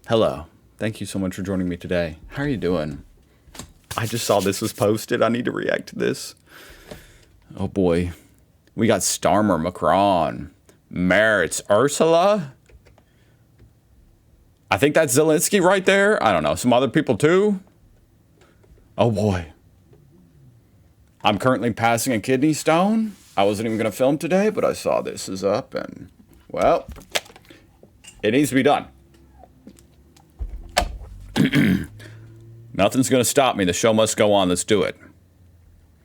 Hello. Thank you so much for joining me today. How are you doing? I just saw this was posted. I need to react to this. Oh boy. We got Starmer Macron. Merits Ursula. I think that's Zelensky right there. I don't know. Some other people too. Oh boy. I'm currently passing a kidney stone. I wasn't even going to film today, but I saw this is up and, well, it needs to be done. Nothing's going to stop me. The show must go on. Let's do it.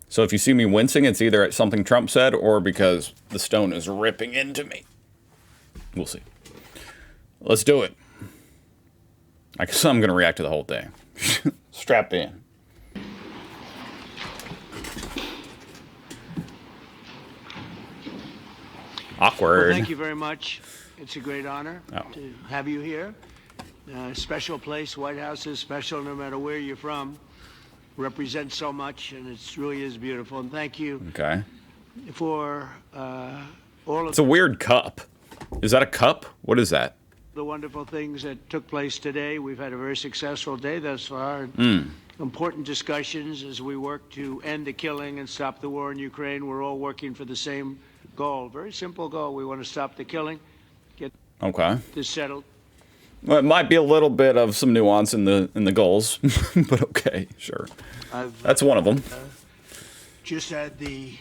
So if you see me wincing, it's either at something Trump said or because the stone is ripping into me. We'll see. Let's do it. I guess I'm going to react to the whole thing. Strapped in. Awkward. Well, thank you very much. It's a great honor to have you here. Special place. White House is special no matter where you're from. Represents so much, and it really is beautiful. And thank you for all of It's a weird cup. Is that a cup? What is that? the wonderful things that took place today. We've had a very successful day thus far. Important discussions as we work to end the killing and stop the war in Ukraine. We're all working for the same goal. Very simple goal. We want to stop the killing, get this settled. Well, it might be a little bit of some nuance in the goals, but okay, sure. That's one of them. Just had the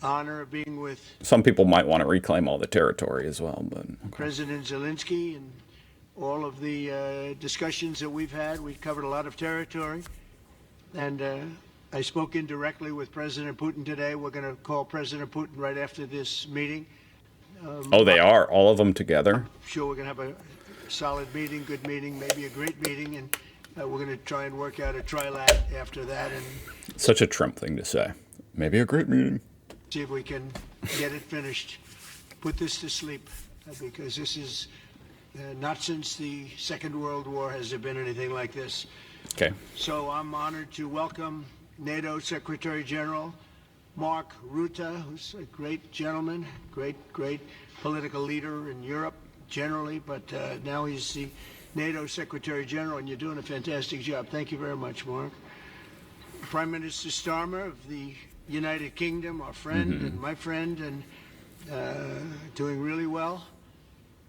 honor of being with Some people might want to reclaim all the territory as well, but President Zelensky and all of the discussions that we've had. We've covered a lot of territory, and I spoke indirectly with President Putin today. We're going to call President Putin right after this meeting. oh, they are all of them together. I'm sure we're going to have a solid meeting, good meeting, maybe a great meeting, and we're going to try and work out a trilat after that and Such a Trump thing to say. Maybe a great meeting. see if we can get it finished, put this to sleep, because this is not since the Second World War has there been anything like this. Okay. So I'm honored to welcome NATO Secretary General Mark Rutte, who's a great gentleman, great political leader in Europe generally, but now he's the NATO Secretary General, and you're doing a fantastic job. Thank you very much, Mark. Prime Minister Starmer of the United Kingdom, our friend and my friend, and doing really well.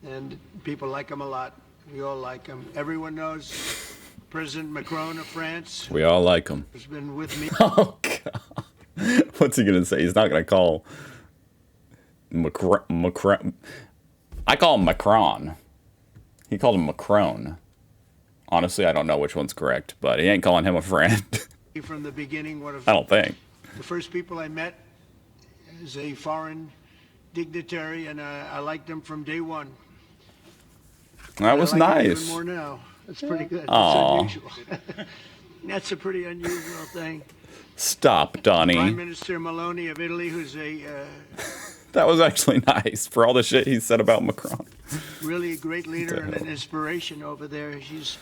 And people like him a lot. We all like him. Everyone knows President Macron of France. We all like him. Has been with me. Oh, God. What's he going to say? He's not going to call Macron. I call him Macron. He called him Macron. Honestly, I don't know which one's correct, but he ain't calling him a friend. From the beginning, one of I don't think. the first people I met as a foreign dignitary, and I liked him from day one. That was I like him nice. even more now. That's pretty good. Aw. That's unusual. That's a pretty unusual thing. Stop, Prime Donnie. Minister Meloni of Italy, who's a That was actually nice for all the shit he said about Macron. really great leader and an inspiration over there. She's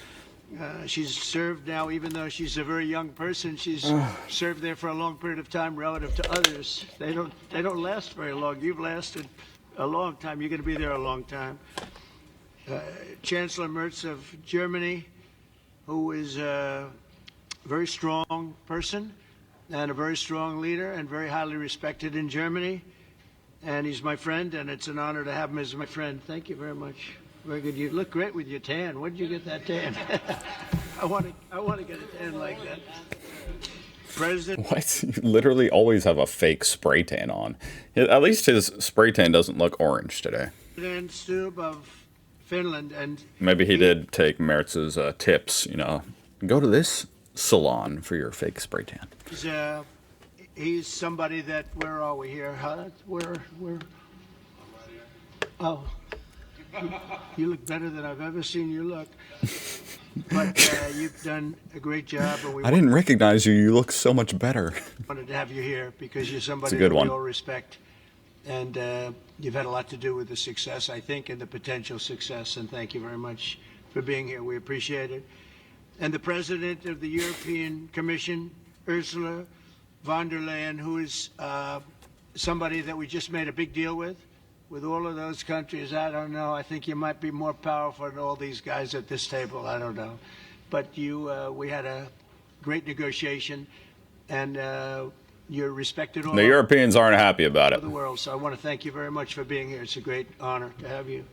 served now, even though she's a very young person. She's served there for a long period of time relative to others. They don't last very long. You've lasted a long time. You're going to be there a long time. Chancellor Merz of Germany, who is a very strong person and a very strong leader and very highly respected in Germany. And he's my friend, and it's an honor to have him as my friend. Thank you very much. Very good. You look great with your tan. Where did you get that tan? I want to get a tan like that. President. What? You literally always have a fake spray tan on. At least his spray tan doesn't look orange today. President Stubb of Finland, and Maybe he did take Meritz's tips, you know. Go to this salon for your fake spray tan. he's somebody that. Where are we here? Where? Oh, you look better than I've ever seen you look. But you've done a great job. And I didn't recognize you. You look so much better. wanted to have you here because you're somebody good that one. we all respect. And you've had a lot to do with the success, I think, and the potential success. And thank you very much for being here. We appreciate it. And the President of the European Commission, Ursula von der Leyen, who is somebody that we just made a big deal with. with all of those countries, I don't know. I think you might be more powerful than all these guys at this table. I don't know. But we had a great negotiation, and you're respected all The over Europeans aren't happy about it. the world. So I want to thank you very much for being here. It's a great honor to have you.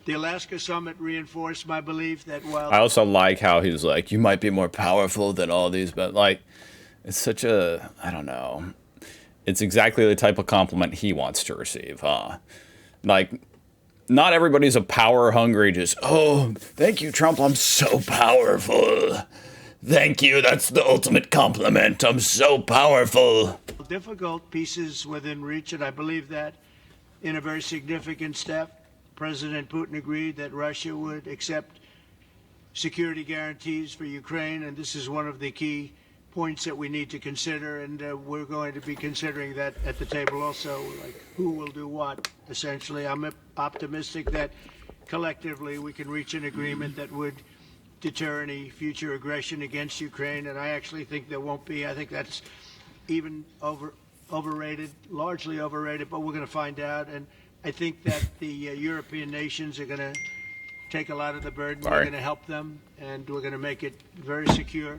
The Alaska summit reinforced my belief that while I also like how he's like, you might be more powerful than all these, but like, it's such a, I don't know. It's exactly the type of compliment he wants to receive, huh? Like, not everybody's a power hungry, just, oh, thank you, Trump, I'm so powerful. Thank you, that's the ultimate compliment. I'm so powerful. difficult pieces within reach, and I believe that in a very significant step, President Putin agreed that Russia would accept security guarantees for Ukraine, and this is one of the key points that we need to consider, and we're going to be considering that at the table also, like who will do what, essentially. I'm optimistic that collectively we can reach an agreement that would deter any future aggression against Ukraine, and I actually think there won't be. I think that's even overrated, largely overrated, but we're going to find out, and I think that the European nations are going to take a lot of the burden. We're going to help them, and we're going to make it very secure.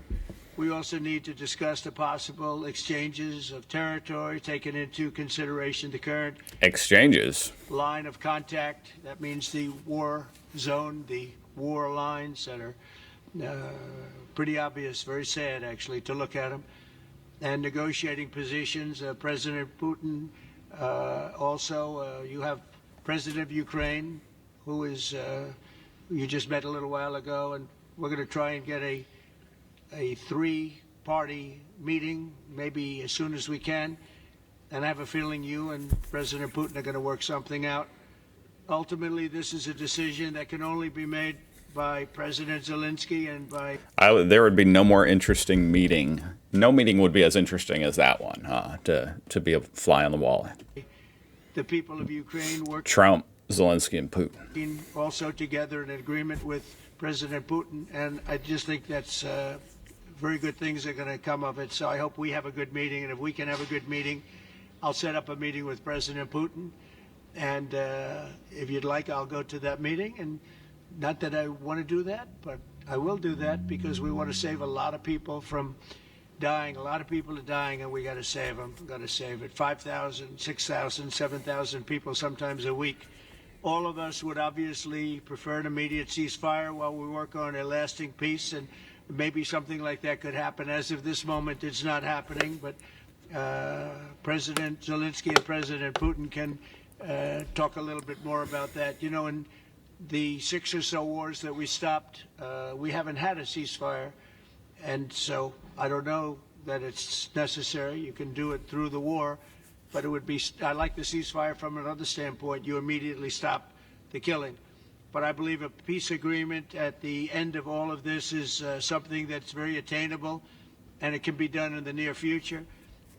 We also need to discuss the possible exchanges of territory, taking into consideration the current Exchanges. line of contact. That means the war zone, the war lines that are pretty obvious, very sad actually to look at them, and negotiating positions. President Putin, also you have President of Ukraine, who is you just met a little while ago, and we're going to try and get a three-party meeting, maybe as soon as we can. And I have a feeling you and President Putin are going to work something out. Ultimately, this is a decision that can only be made by President Zelensky and by... There would be no more interesting meeting. No meeting would be as interesting as that one, to be a fly on the wall. the people of Ukraine working Trump, Zelensky, and Putin. Also together in agreement with President Putin. And I just think that's... very good things are going to come of it. So I hope we have a good meeting. And if we can have a good meeting, I'll set up a meeting with President Putin. And if you'd like, I'll go to that meeting. And not that I want to do that, but I will do that because we want to save a lot of people from dying. A lot of people are dying, and we got to save them. We've got to save it. 5,000, 6,000, 7,000 people sometimes a week. All of us would obviously prefer an immediate ceasefire while we work on a lasting peace. And maybe something like that could happen. As of this moment, it's not happening, but President Zelensky and President Putin can talk a little bit more about that. You know, in the 6 or so wars that we stopped, we haven't had a ceasefire, and so I don't know that it's necessary. You can do it through the war, but it would be, I like the ceasefire from another standpoint. You immediately stop the killing. But I believe a peace agreement at the end of all of this is something that's very attainable, and it can be done in the near future.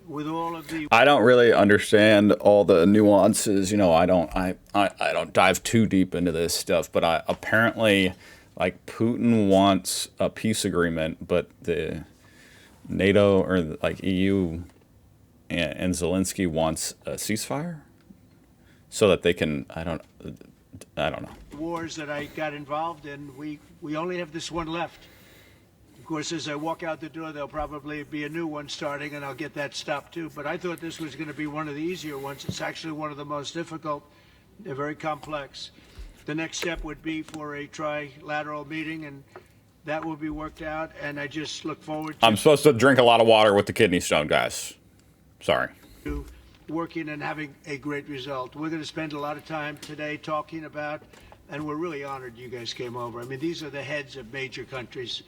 With all of the, I don't really understand all the nuances. You know, I don't dive too deep into this stuff. But apparently, like, Putin wants a peace agreement, but the NATO or like EU and Zelensky wants a ceasefire, so that they can. I don't know. wars that I got involved in, we only have this one left. Of course, as I walk out the door, there'll probably be a new one starting, and I'll get that stopped too. But I thought this was going to be one of the easier ones. It's actually one of the most difficult. They're very complex. The next step would be for a trilateral meeting, and that will be worked out. And I just look forward to... I'm supposed to drink a lot of water with the kidney stone, guys. Sorry. Working and having a great result. We're going to spend a lot of time today talking about, and we're really honored you guys came over. I mean, these are the heads of major countries,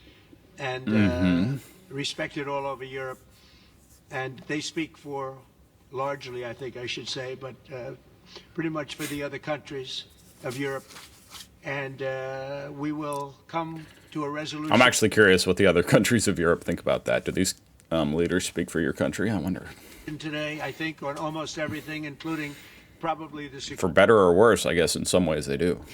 and respected all over Europe. And they speak for, largely, I think I should say, but pretty much for the other countries of Europe. And we will come to a resolution. I'm actually curious what the other countries of Europe think about that. Do these leaders speak for your country? I wonder. Today, I think, on almost everything, including probably the security. For better or worse, I guess in some ways they do.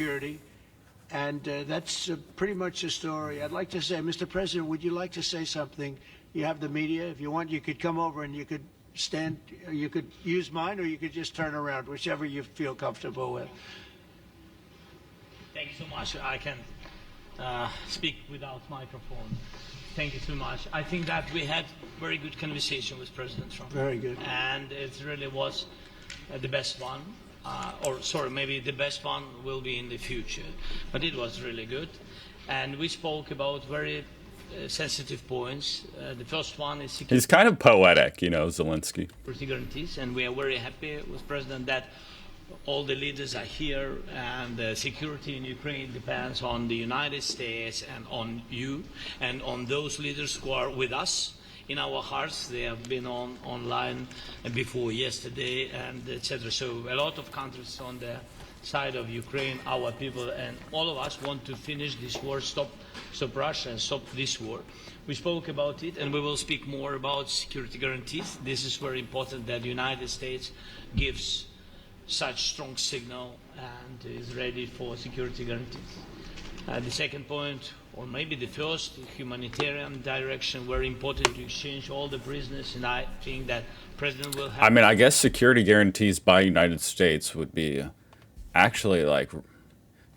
And that's pretty much the story. I'd like to say, Mr. President, would you like to say something? You have the media. If you want, you could come over and you could stand. You could use mine, or you could just turn around, whichever you feel comfortable with. Thank you so much. I can speak without microphone. Thank you so much. I think that we had very good conversation with President Trump. Very good. And it really was the best one. Or sorry, maybe the best one will be in the future. But it was really good. And we spoke about very sensitive points. The first one is security. He's kind of poetic, you know, Zelensky. Guarantees, and we are very happy with President that all the leaders are here, and the security in Ukraine depends on the United States and on you and on those leaders who are with us in our hearts. They have been online before yesterday, and etc. So a lot of countries on the side of Ukraine, our people, and all of us want to finish this war, stop Russia and stop this war. We spoke about it, and we will speak more about security guarantees. This is very important that the United States gives such strong signal and is ready for security guarantees. The second point, or maybe the first, humanitarian direction, very important to exchange all the prisoners, and I think that President will have... I mean, I guess security guarantees by United States would be actually like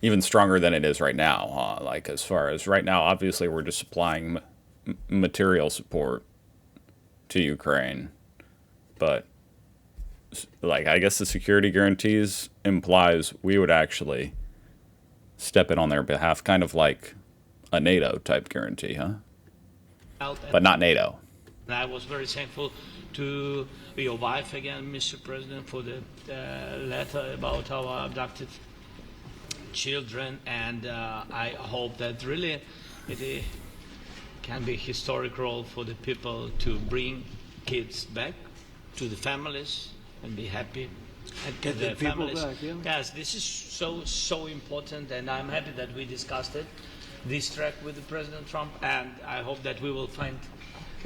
even stronger than it is right now. Like as far as right now, obviously we're just supplying material support to Ukraine, but like I guess the security guarantees implies we would actually step in on their behalf, kind of like a NATO type guarantee, huh? But not NATO. And I was very thankful to your wife again, Mr. President, for the letter about our abducted children, and I hope that really it can be a historic role for the people to bring kids back to the families and be happy. And Get the people families. back, yeah. Yes, this is so important, and I'm happy that we discussed it, this track with the President Trump, and I hope that we will find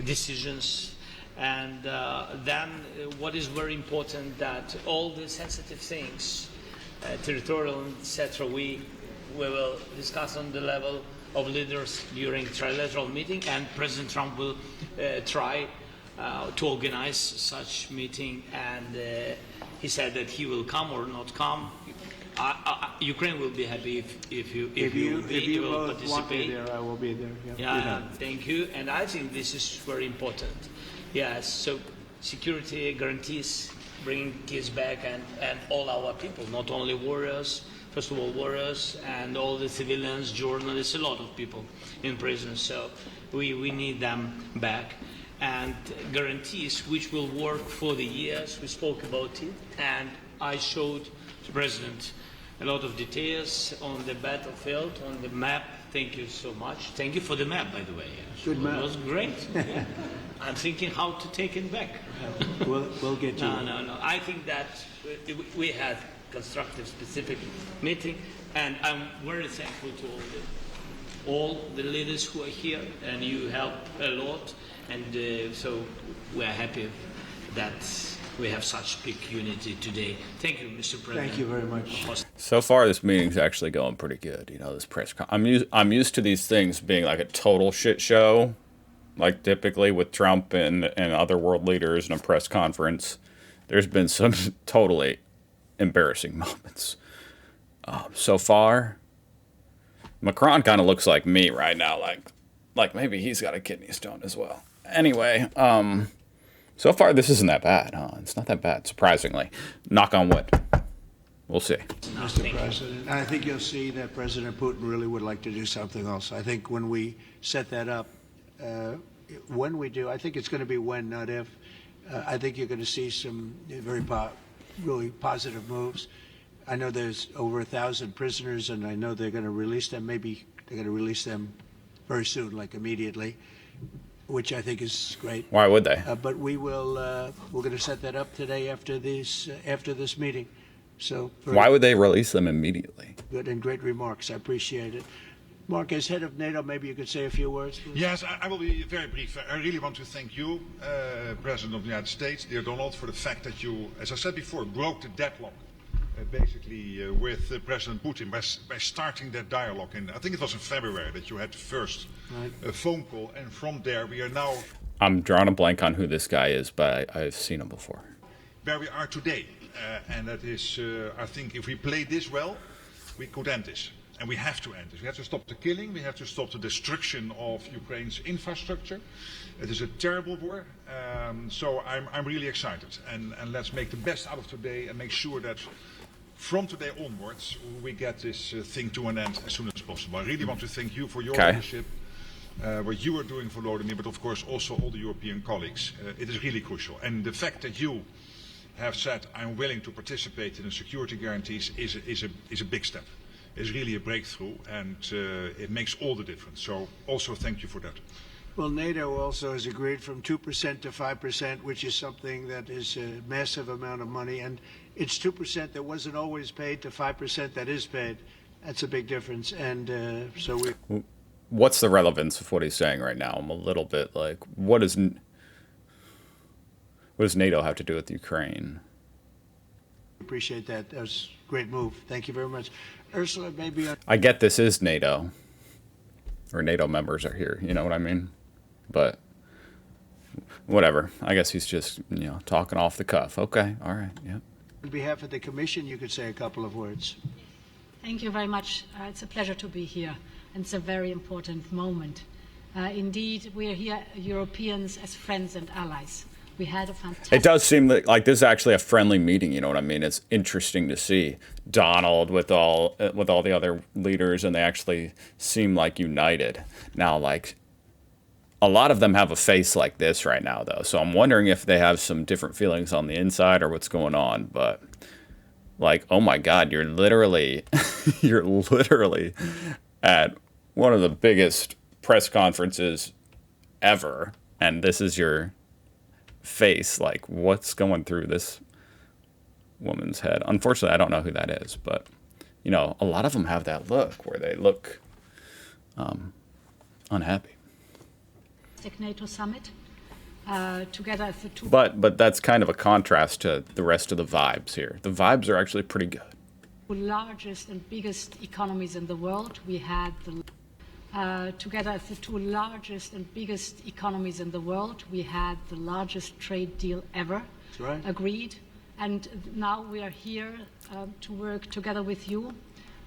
decisions. And then what is very important, that all the sensitive things, territorial, etc., we will discuss on the level of leaders during trilateral meeting, and President Trump will try to organize such meeting, and he said that he will come or not come. Ukraine will be happy if you will both want me participate. there, I will be there. Yeah, thank you. And I think this is very important. Yes, so security guarantees, bringing kids back, and all our people, not only warriors, first of all warriors, and all the civilians, journalists, a lot of people in prison. So we need them back. And guarantees which will work for the years. We spoke about it, and I showed the President a lot of details on the battlefield, on the map. Thank you so much. Thank you for the map, by the way. Good map. It was great. Yeah. I'm thinking how to take it back. We'll get you. No. I think that we had constructive, specific meeting, and I'm very thankful to all the leaders who are here, and you help a lot. And so we're happy that we have such big unity today. Thank you, Mr. President. Thank you very much. So far, this meeting's actually going pretty good. You know, this I'm used to these things being like a total shit show, like typically with Trump and other world leaders in a press conference. There's been some totally embarrassing moments. So far, Macron kind of looks like me right now, like maybe he's got a kidney stone as well. Anyway, so far this isn't that bad, huh? It's not that bad, surprisingly. Knock on wood. We'll see. Mr. President, I think you'll see that President Putin really would like to do something else. I think when we set that up, when we do, I think it's going to be when, not if. I think you're going to see some really positive moves. I know there's over 1,000 prisoners, and I know they're going to release them. Maybe they're going to release them very soon, like immediately, which I think is great. Why would they? But we're going to set that up today after this meeting. So why would they release them immediately? Good and great remarks. I appreciate it. Mark, as head of NATO, maybe you could say a few words, please. Yes, I will be very brief. I really want to thank you, President of the United States, dear Donald, for the fact that you, as I said before, broke the deadlock basically with President Putin by starting that dialogue. And I think it was in February that you had the first phone call, and from there we are now... I'm drawing a blank on who this guy is, but I've seen him before. Where we are today. And that is, I think if we play this well, we could end this. And we have to end this. We have to stop the killing. We have to stop the destruction of Ukraine's infrastructure. It is a terrible war. So I'm really excited. And let's make the best out of today and make sure that from today onwards, we get this thing to an end as soon as possible. I really want to thank you for your leadership, what you are doing for Lodemir, but of course also all the European colleagues. It is really crucial. And the fact that you have said, I'm willing to participate in the security guarantees is a big step. It's really a breakthrough, and it makes all the difference. So also thank you for that. Well, NATO also has agreed from 2% to 5%, which is something that is a massive amount of money. And it's 2% that wasn't always paid to 5% that is paid. That's a big difference. And so we... What's the relevance of what he's saying right now? I'm a little bit like, what does NATO have to do with Ukraine? Appreciate that. That was a great move. Thank you very much. Ursula, maybe... I get this is NATO, or NATO members are here, you know what I mean? But whatever. I guess he's just, talking off the cuff. Okay, all right, yeah. On behalf of the Commission, you could say a couple of words. Thank you very much. It's a pleasure to be here, and it's a very important moment. Indeed, we are here, Europeans, as friends and allies. We had a fantastic... It does seem like this is actually a friendly meeting, you know what I mean? It's interesting to see Donald with all the other leaders, and they actually seem like united. Now, like, a lot of them have a face like this right now, though, so I'm wondering if they have some different feelings on the inside or what's going on, but, like, oh my God, you're literally at one of the biggest press conferences ever, and this is your face. Like, what's going through this woman's head? Unfortunately, I don't know who that is, but a lot of them have that look where they look unhappy. NATO summit together as the two. But that's kind of a contrast to the rest of the vibes here. The vibes are actually pretty good. Largest and biggest economies in the world. We had together as the two largest and biggest economies in the world, we had the largest trade deal ever agreed. And now we are here to work together with you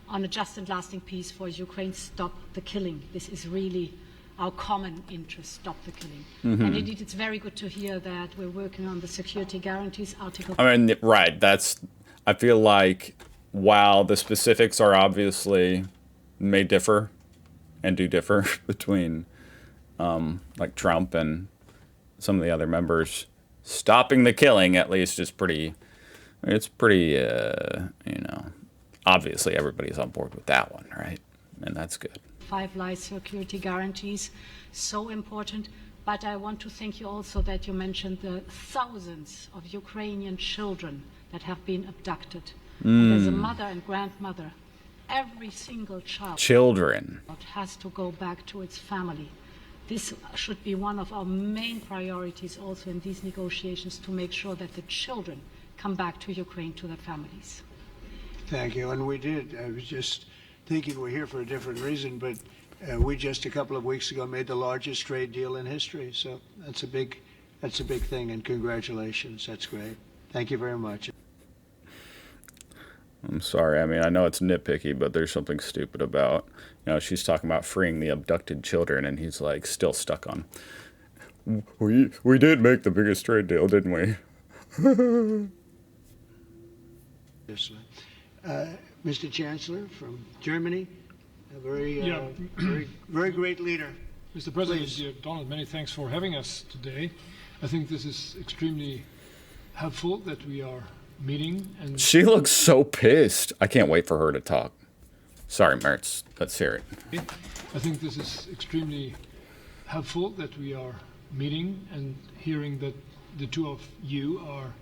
on a just and lasting peace for Ukraine. Stop the killing. This is really our common interest, stop the killing. And indeed, it's very good to hear that we're working on the security guarantees article. I mean, right, I feel like while the specifics are obviously may differ and do differ between like Trump and some of the other members, stopping the killing at least is pretty, obviously everybody's on board with that one, right? And that's good. 5 life security guarantees, so important. But I want to thank you also that you mentioned the thousands of Ukrainian children that have been abducted. And as a mother and grandmother, every single child has to go back to its family. This should be one of our main priorities also in these negotiations, to make sure that the children come back to Ukraine, to their families. Thank you. And we did. I was just thinking we're here for a different reason, but we just a couple of weeks ago made the largest trade deal in history. So that's a big thing, and congratulations. That's great. Thank you very much. I'm sorry. I mean, I know it's nitpicky, but there's something stupid about, she's talking about freeing the abducted children, and he's like still stuck on, we did make the biggest trade deal, didn't we? Mr. Chancellor from Germany, a very great leader. Mr. President, dear Donald, many thanks for having us today. I think this is extremely helpful that we are meeting. And she looks so pissed. I can't wait for her to talk. Sorry, Mertz. Let's hear it. I think this is extremely helpful that we are meeting and hearing that the two of you are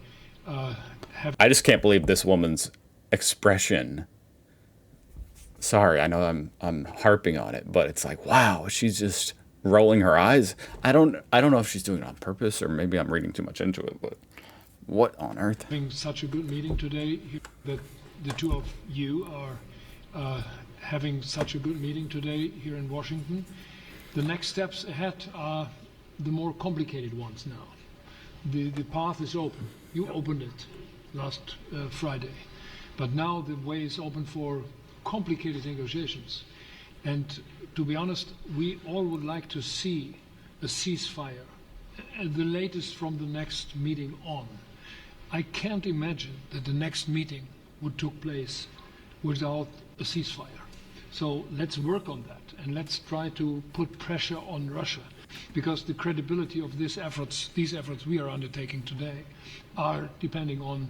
I just can't believe this woman's expression. Sorry, I know I'm harping on it, but it's like, wow, she's just rolling her eyes. I don't know if she's doing it on purpose, or maybe I'm reading too much into it, but what on earth? Having such a good meeting today, that the two of you are having such a good meeting today here in Washington. The next steps ahead are the more complicated ones now. The path is open. You opened it last Friday. But now the way is open for complicated negotiations. And to be honest, we all would like to see a ceasefire, the latest from the next meeting on. I can't imagine that the next meeting would take place without a ceasefire. So let's work on that, and let's try to put pressure on Russia, because the credibility of these efforts we are undertaking today, are depending on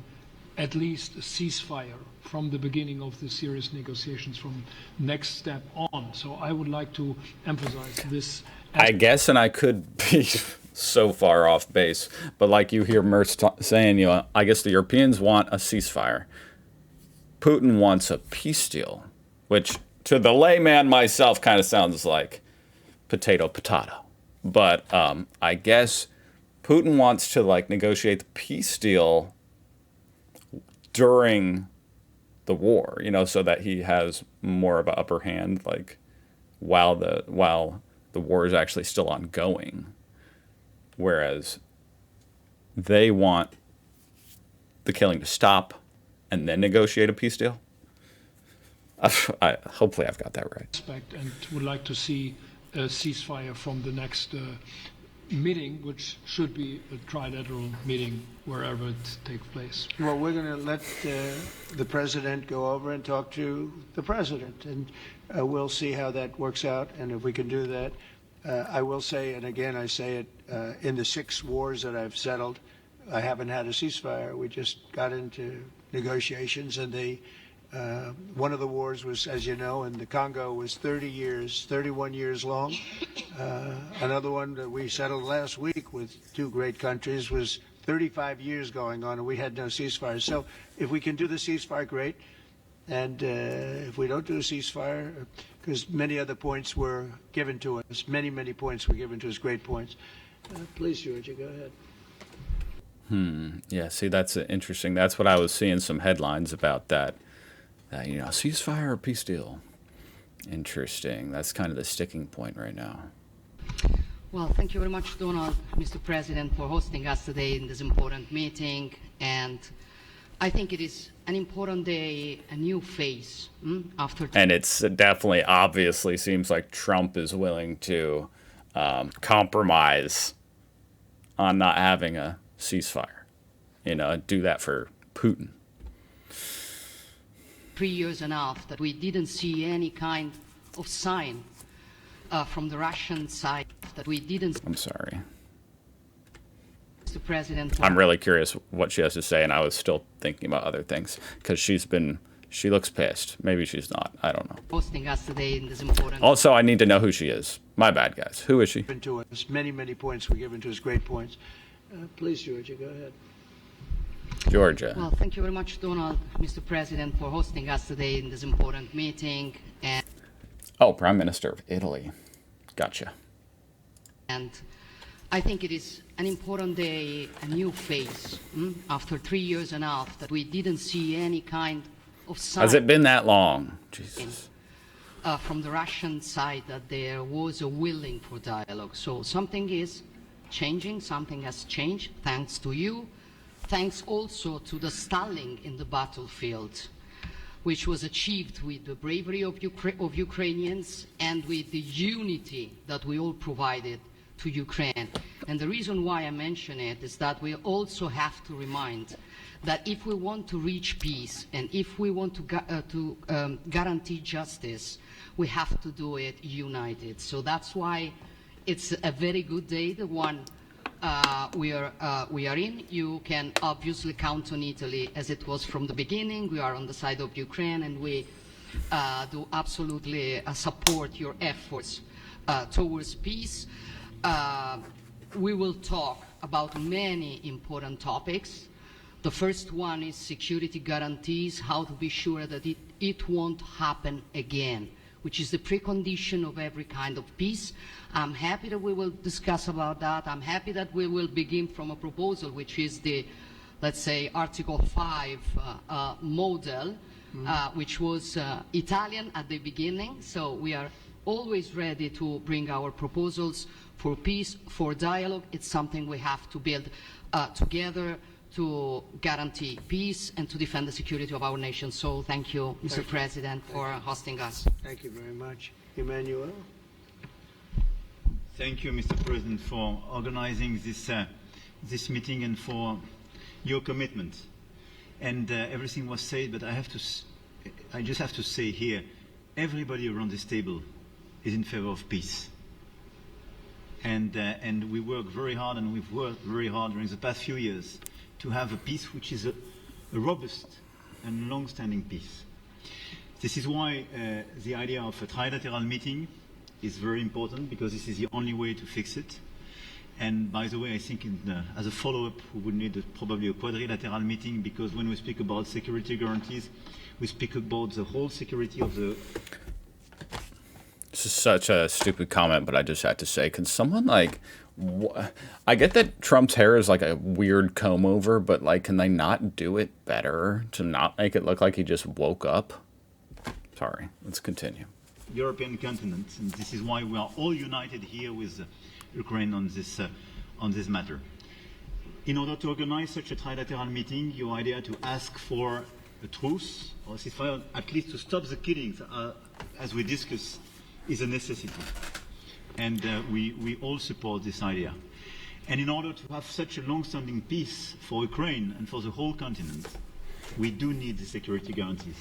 at least a ceasefire from the beginning of the serious negotiations from next step on. So I would like to emphasize this. I guess, and I could be so far off base, but like you hear Merz saying, I guess the Europeans want a ceasefire. Putin wants a peace deal, which to the layman myself kind of sounds like potato. But I guess Putin wants to negotiate the peace deal during the war, so that he has more of an upper hand, while the war is actually still ongoing. Whereas they want the killing to stop and then negotiate a peace deal. Hopefully I've got that right. And would like to see a ceasefire from the next meeting, which should be a trilateral meeting wherever it takes place. Well, we're going to let the president go over and talk to the president, and we'll see how that works out, and if we can do that. I will say, and again I say it, in the 6 wars that I've settled, I haven't had a ceasefire. We just got into negotiations, and one of the wars was, as you know, in the Congo was 31 years long. Another one that we settled last week with 2 great countries was 35 years going on, and we had no ceasefire. So if we can do the ceasefire, great. And if we don't do a ceasefire, because many other points were given to us, many points were given to us, great points. Please, Georgia, go ahead. Yeah, see, that's interesting. That's what I was seeing some headlines about that. Ceasefire or peace deal. Interesting. That's kind of the sticking point right now. Well, thank you very much, Donald, Mr. President, for hosting us today in this important meeting. And I think it is an important day, a new phase after. And it's definitely, obviously, seems like Trump is willing to compromise on not having a ceasefire. Do that for Putin. 3 years and a half that we didn't see any kind of sign from the Russian side, that we didn't. I'm sorry. Mr. President. I'm really curious what she has to say, and I was still thinking about other things, because she looks pissed. Maybe she's not. I don't know. Hosting us today in this important. Also, I need to know who she is. My bad, guys. Who is she? To us, many points were given to us, great points. Please, Georgia, go ahead. Georgia. Well, thank you very much, Donald, Mr. President, for hosting us today in this important meeting. And Prime Minister of Italy. Gotcha. And I think it is an important day, a new phase, after 3 years and a half that we didn't see any kind of sign. Has it been that long? Jesus. From the Russian side, that there was a willing for dialogue. So something is changing, something has changed, thanks to you. Thanks also to the stalling in the battlefield, which was achieved with the bravery of Ukrainians and with the unity that we all provided to Ukraine. And the reason why I mention it is that we also have to remind that if we want to reach peace and if we want to guarantee justice, we have to do it united. So that's why it's a very good day, the one we are in. You can obviously count on Italy, as it was from the beginning. We are on the side of Ukraine, and we do absolutely support your efforts towards peace. We will talk about many important topics. The first one is security guarantees, how to be sure that it won't happen again, which is the precondition of every kind of peace. I'm happy that we will discuss about that. I'm happy that we will begin from a proposal, which is the, let's say, Article 5 model, which was Italian at the beginning. So we are always ready to bring our proposals for peace, for dialogue. It's something we have to build together to guarantee peace and to defend the security of our nation. So thank you, Mr. President, for hosting us. Thank you very much. Emmanuel? Thank you, Mr. President, for organizing this meeting and for your commitment. And everything was said, but I just have to say here, everybody around this table is in favor of peace. And we work very hard, and we've worked very hard during the past few years to have a peace which is a robust and long-standing peace. This is why the idea of a trilateral meeting is very important, because this is the only way to fix it. And by the way, I think as a follow-up, we would need probably a quadrilateral meeting, because when we speak about security guarantees, we speak about the whole security of the... This is such a stupid comment, but I just had to say, can someone, like... I get that Trump's hair is like a weird comb over, but, like, can they not do it better to not make it look like he just woke up? Sorry, let's continue. European continent, and this is why we are all united here with Ukraine on this matter. In order to organize such a trilateral meeting, your idea to ask for a truce or ceasefire, at least to stop the killings, as we discussed, is a necessity. And we all support this idea. And in order to have such a long-standing peace for Ukraine and for the whole continent, we do need the security guarantees.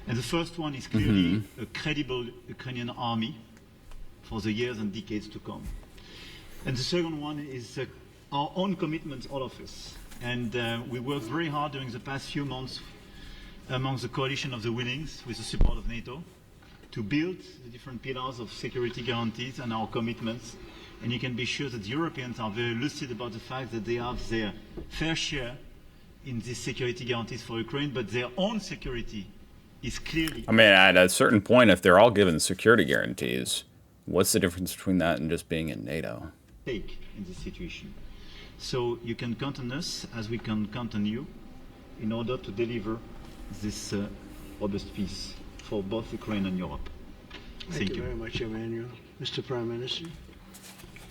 And the first one is clearly a credible Ukrainian army for the years and decades to come. And the second one is our own commitment, all of us. And we worked very hard during the past few months among the coalition of the willings, with the support of NATO, to build the different pillars of security guarantees and our commitments. And you can be sure that the Europeans are very lucid about the fact that they have their fair share in these security guarantees for Ukraine, but their own security is clearly... I mean, at a certain point, if they're all given security guarantees, what's the difference between that and just being in NATO? ...take in this situation. So you can count on us, as we can count on you, in order to deliver this robust peace for both Ukraine and Europe. Thank you very much, Emmanuel. Mr. Prime Minister?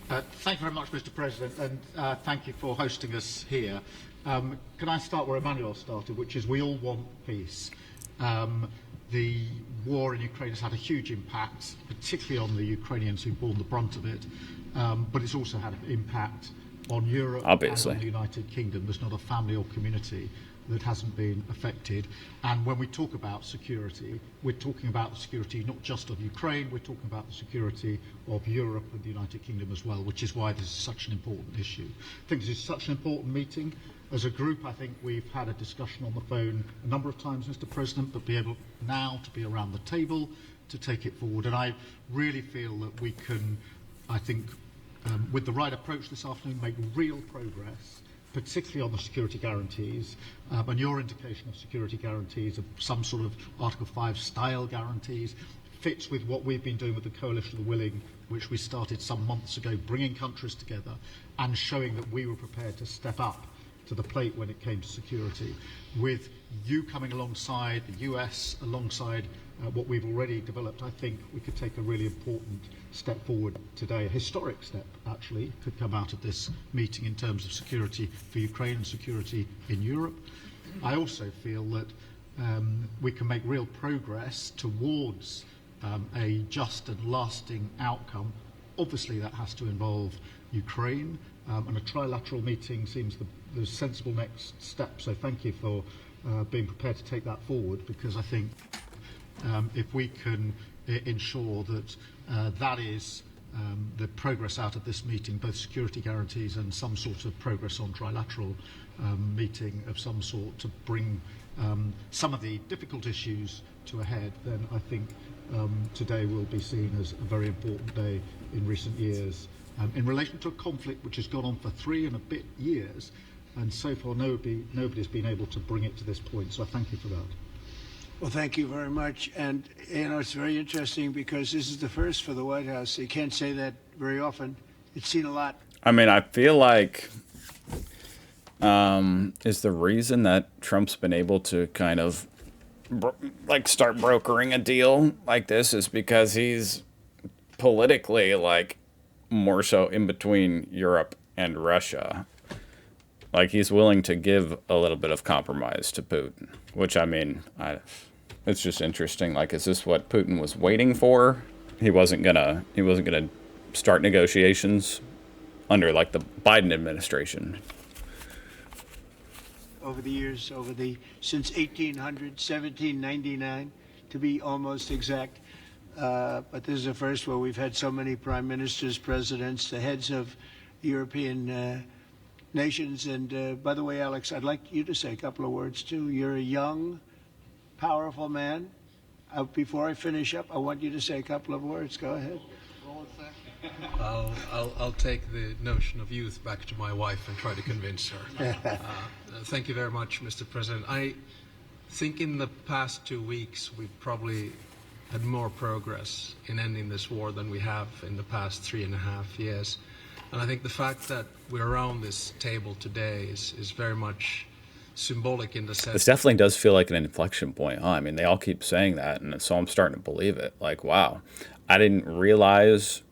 Thank you very much, Mr. President, and thank you for hosting us here. Can I start where Emmanuel started, which is we all want peace. The war in Ukraine has had a huge impact, particularly on the Ukrainians who've borne the brunt of it, but it's also had an impact on Europe Obviously. and on the United Kingdom. There's not a family or community that hasn't been affected. And when we talk about security, we're talking about the security not just of Ukraine, we're talking about the security of Europe and the United Kingdom as well, which is why this is such an important issue. I think this is such an important meeting. As a group, I think we've had a discussion on the phone a number of times, Mr. President, but be able now to be around the table to take it forward. And I really feel that we can, I think, with the right approach this afternoon, make real progress, particularly on the security guarantees, and your indication of security guarantees, of some sort of Article 5 style guarantees, fits with what we've been doing with the Coalition of the Willing, which we started some months ago, bringing countries together and showing that we were prepared to step up to the plate when it came to security. With you coming alongside, the US alongside what we've already developed, I think we could take a really important step forward today. A historic step, actually, could come out of this meeting in terms of security for Ukraine and security in Europe. I also feel that we can make real progress towards a just and lasting outcome. Obviously, that has to involve Ukraine, and a trilateral meeting seems the sensible next step. So thank you for being prepared to take that forward, because I think if we can ensure that that is the progress out of this meeting, both security guarantees and some sort of progress on trilateral meeting of some sort to bring some of the difficult issues to a head, then I think today will be seen as a very important day in recent years in relation to a conflict which has gone on for 3 and a bit years, and so far nobody's been able to bring it to this point. So I thank you for that. Well, thank you very much. And, you know, it's very interesting because this is the first for the White House. You can't say that very often. It's seen a lot. I mean, I feel like is the reason that Trump's been able to kind of like start brokering a deal like this is because he's politically like more so in between Europe and Russia. Like he's willing to give a little bit of compromise to Putin, which I mean, it's just interesting. Like, is this what Putin was waiting for? He wasn't gonna start negotiations under like the Biden administration. Over the years, since 1800, 1799, to be almost exact. But this is the first where we've had so many prime ministers, presidents, the heads of European nations. And by the way, Alex, I'd like you to say a couple of words too. You're a young, powerful man. Before I finish up, I want you to say a couple of words. Go ahead. I'll take the notion of youth back to my wife and try to convince her. Thank you very much, Mr. President. I think in the past 2 weeks we've probably had more progress in ending this war than we have in the past 3.5 years. And I think the fact that we're around this table today is very much symbolic in the sense. This definitely does feel like an inflection point, huh? I mean, they all keep saying that, and so I'm starting to believe it. Like, wow, I didn't realize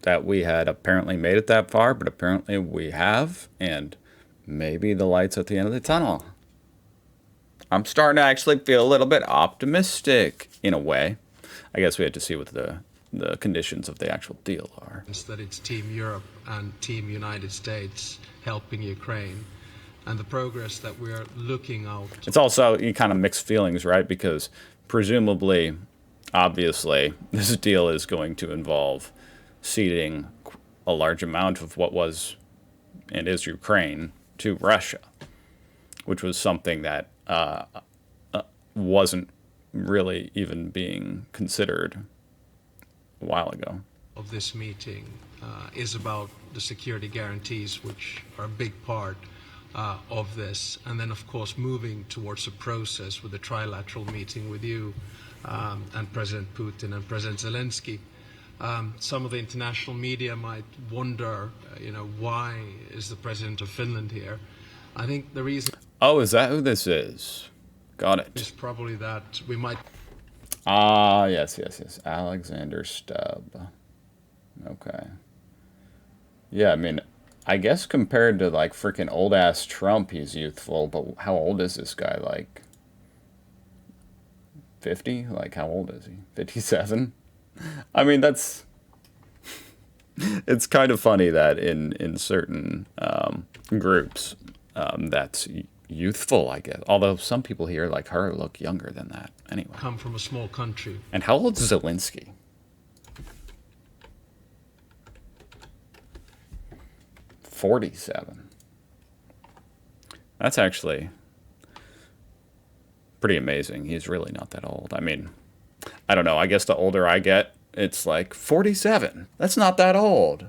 that we had apparently made it that far, but apparently we have, and maybe the light's at the end of the tunnel. I'm starting to actually feel a little bit optimistic in a way. I guess we have to see what the conditions of the actual deal are. That it's Team Europe and Team United States helping Ukraine, and the progress that we're looking out. It's also kind of mixed feelings, right? Because presumably, obviously, this deal is going to involve ceding a large amount of what was and is Ukraine to Russia, which was something that wasn't really even being considered a while ago. Of this meeting is about the security guarantees, which are a big part of this, and then of course moving towards a process with a trilateral meeting with you and President Putin and President Zelensky. Some of the international media might wonder, why is the president of Finland here? I think the reason. Oh, is that who this is? Got it. Is probably that we might. Ah, yes. Alexander Stubb. Okay. Yeah, I mean, I guess compared to like freaking old ass Trump, he's youthful. But how old is this guy? Like 50? Like how old is he? 57? I mean, that's. It's kind of funny that in certain groups, that's youthful, I guess. Although some people here, like her, look younger than that. Anyway. Come from a small country. And how old is Zelensky? 47. That's actually pretty amazing. He's really not that old. I mean, I don't know. I guess the older I get, it's like 47. That's not that old.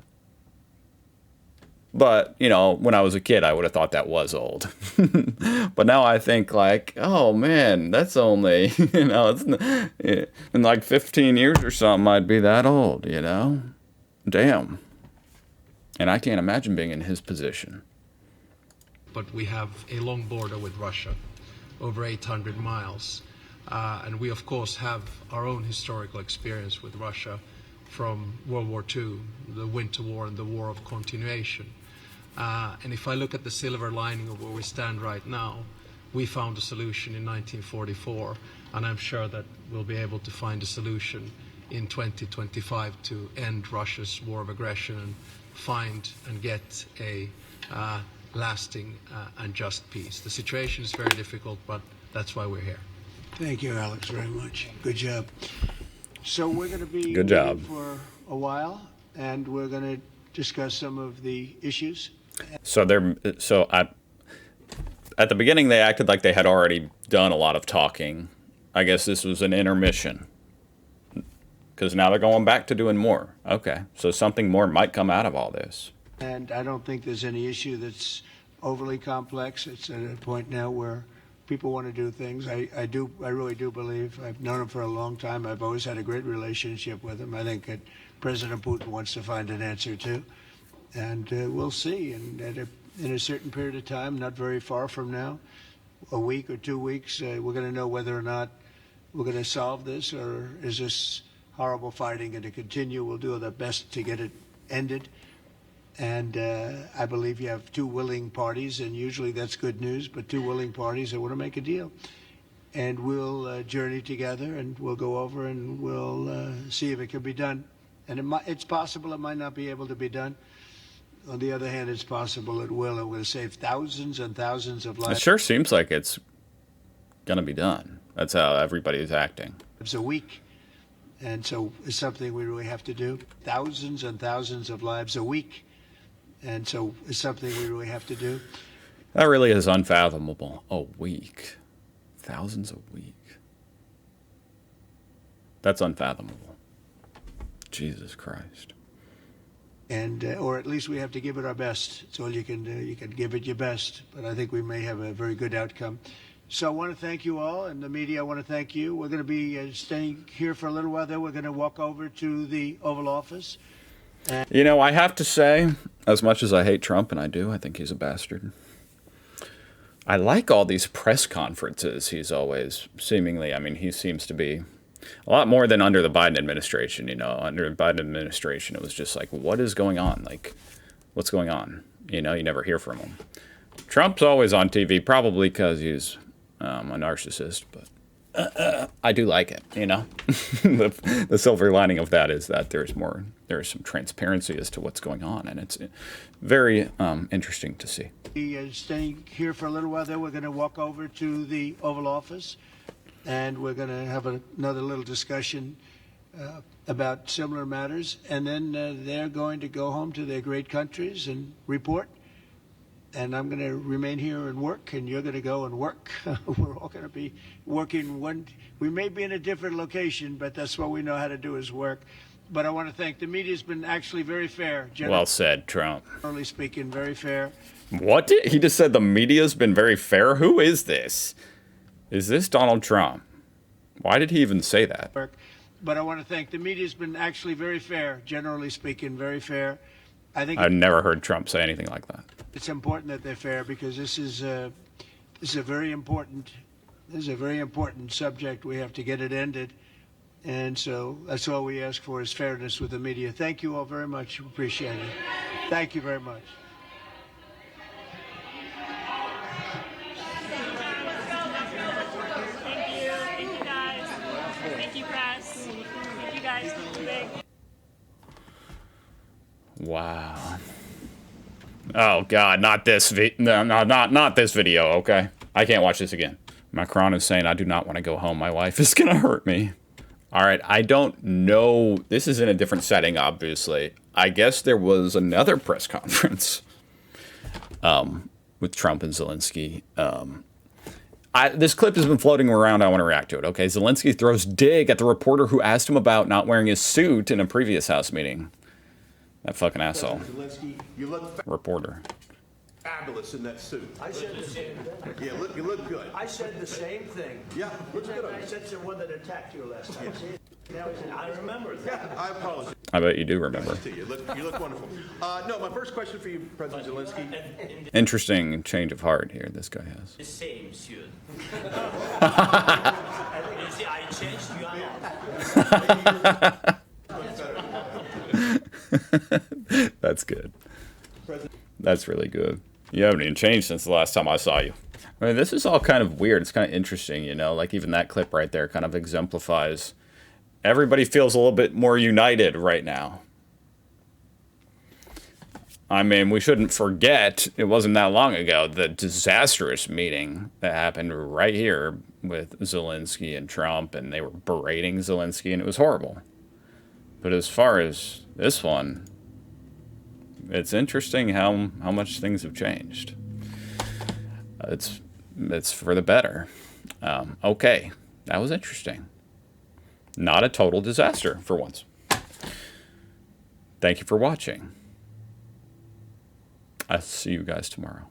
But, when I was a kid, I would have thought that was old. But now I think like, oh man, that's only, it's, in like 15 years or something, I'd be that old, Damn. And I can't imagine being in his position. But we have a long border with Russia, over 800 miles. And we, of course, have our own historical experience with Russia from World War II, the Winter War and the War of Continuation. And if I look at the silver lining of where we stand right now, we found a solution in 1944, and I'm sure that we'll be able to find a solution in 2025 to end Russia's war of aggression and find and get a lasting and just peace. The situation is very difficult, but that's why we're here. Thank you, Alex, very much. Good job. So we're going to be Good job. for a while, and we're going to discuss some of the issues. So at the beginning, they acted like they had already done a lot of talking. I guess this was an intermission. Because now they're going back to doing more. Okay, so something more might come out of all this. And I don't think there's any issue that's overly complex. It's at a point now where people want to do things. I really do believe. I've known him for a long time. I've always had a great relationship with him. I think that President Putin wants to find an answer too. And we'll see. And in a certain period of time, not very far from now, a week or 2 weeks, we're going to know whether or not we're going to solve this, or is this horrible fighting going to continue? We'll do our best to get it ended. And I believe you have two willing parties, and usually that's good news, but two willing parties that want to make a deal. And we'll journey together, and we'll go over, and we'll see if it can be done. And it's possible it might not be able to be done. On the other hand, it's possible it will. It will save thousands and thousands of lives. It sure seems like it's going to be done. That's how everybody is acting. A week. And so it's something we really have to do. Thousands and thousands of lives a week. And so it's something we really have to do. That really is unfathomable. A week. Thousands a week. That's unfathomable. Jesus Christ. And, or at least we have to give it our best. It's all you can do. You can give it your best. But I think we may have a very good outcome. So I want to thank you all, and the media, I want to thank you. We're going to be staying here for a little while. Then we're going to walk over to the Oval Office. You know, I have to say, as much as I hate Trump, and I do, I think he's a bastard. I like all these press conferences he's always seemingly, I mean, he seems to be a lot more than under the Biden administration, you know. Under the Biden administration, it was just like, what is going on? Like, what's going on? You know, you never hear from him. Trump's always on TV, probably because he's a narcissist, but I do like it, you know. The silver lining of that is that there's some transparency as to what's going on, and it's very interesting to see. Staying here for a little while. Then we're going to walk over to the Oval Office, and we're going to have another little discussion about similar matters, and then they're going to go home to their great countries and report. And I'm going to remain here and work, and you're going to go and work. We're all going to be working. We may be in a different location, but that's what we know how to do is work. But I want to thank the media's been actually very fair. Well said, Trump. Generally speaking, very fair. What? He just said the media's been very fair? Who is this? Is this Donald Trump? Why did he even say that? But I want to thank the media's been actually very fair. Generally speaking, very fair. I think I've never heard Trump say anything like that. It's important that they're fair because this is a very important subject. We have to get it ended, and so that's all we ask for is fairness with the media. Thank you all very much. Appreciate it. Thank you very much. Thank you guys. Thank you press. Thank you guys. Big. Wow. Oh God, not this not this video, okay? I can't watch this again. Macron is saying, I do not want to go home. My wife is gonna hurt me. All right, I don't know. This is in a different setting, obviously. I guess there was another press conference with Trump and Zelensky. This clip has been floating around. I want to react to it, okay? Zelensky throws dig at the reporter who asked him about not wearing his suit in a previous House meeting. That fucking asshole. Zelensky, you look Reporter. fabulous in that suit. I said the same thing. Yeah, you look good. I said the same thing. Yeah, looks good. I said to the one that attacked you last time. Now he said, I remember that. Yeah, I apologize I bet you do remember. to you. You look wonderful. No, my first question for you, President Zelensky. Interesting change of heart here this guy has. The same suit. You see, I changed, you are not. That's good. That's really good. You haven't even changed since the last time I saw you. I mean, this is all kind of weird. It's kind of interesting, you know, like even that clip right there kind of exemplifies everybody feels a little bit more united right now. I mean, we shouldn't forget, it wasn't that long ago, the disastrous meeting that happened right here with Zelensky and Trump, and they were berating Zelensky, and it was horrible. But as far as this one, it's interesting how much things have changed. It's for the better. Okay, that was interesting. Not a total disaster for once. Thank you for watching. I'll see you guys tomorrow.